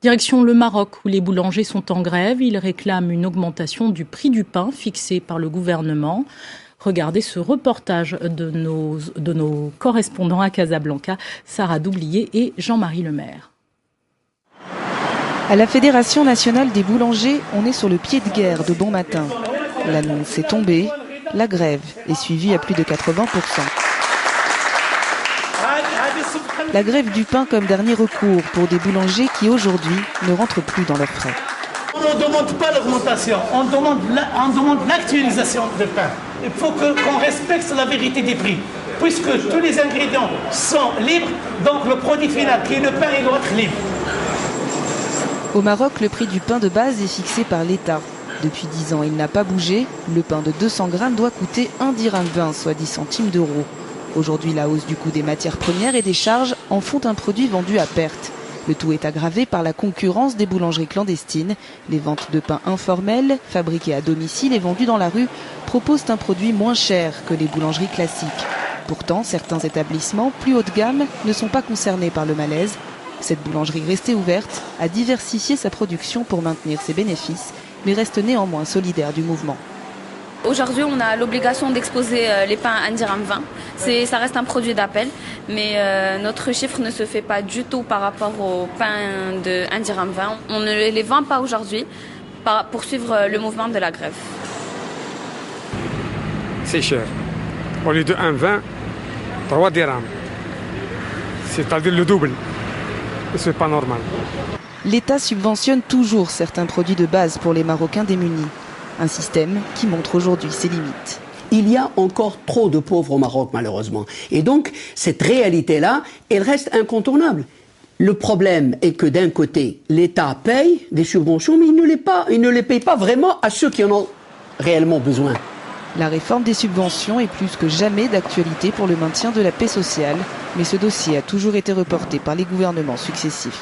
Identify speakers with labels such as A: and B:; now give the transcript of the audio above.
A: Direction le Maroc, où les boulangers sont en grève. Ils réclament une augmentation du prix du pain fixé par le gouvernement. Regardez ce reportage de nos correspondants à Casablanca, Sarah Doublier et Jean-Marie Lemaire.
B: À la Fédération nationale des boulangers, on est sur le pied de guerre de bon matin. L'annonce est tombée, la grève est suivie à plus de 80%. La grève du pain comme dernier recours pour des boulangers qui aujourd'hui ne rentrent plus dans leurs frais.
C: On ne demande pas l'augmentation, on demande l'actualisation du pain. Il faut qu'on respecte la vérité des prix. Puisque tous les ingrédients sont libres, donc le produit final qui est le pain, il doit être libre.
B: Au Maroc, le prix du pain de base est fixé par l'État. Depuis 10 ans, il n'a pas bougé. Le pain de 200 grammes doit coûter 1,20 dirham, soit 10 centimes d'euros. Aujourd'hui, la hausse du coût des matières premières et des charges en font un produit vendu à perte. Le tout est aggravé par la concurrence des boulangeries clandestines. Les ventes de pain informelles, fabriquées à domicile et vendues dans la rue, proposent un produit moins cher que les boulangeries classiques. Pourtant, certains établissements plus haut de gamme ne sont pas concernés par le malaise. Cette boulangerie restée ouverte a diversifié sa production pour maintenir ses bénéfices, mais reste néanmoins solidaire du mouvement.
D: Aujourd'hui, on a l'obligation d'exposer les pains à 1,20 dirham. Ça reste un produit d'appel, mais notre chiffre ne se fait pas du tout par rapport au pain de 1,20 dirham. On ne les vend pas aujourd'hui pour suivre le mouvement de la grève.
E: C'est cher. Au lieu de 1,20, 3 dirhams. C'est-à-dire le double. C'est pas normal.
B: L'État subventionne toujours certains produits de base pour les Marocains démunis. Un système qui montre aujourd'hui ses limites.
F: Il y a encore trop de pauvres au Maroc, malheureusement. Et donc, cette réalité-là, elle reste incontournable. Le problème est que d'un côté, l'État paye des subventions, mais il ne les paye pas vraiment à ceux qui en ont réellement besoin.
B: La réforme des subventions est plus que jamais d'actualité pour le maintien de la paix sociale, mais ce dossier a toujours été reporté par les gouvernements successifs.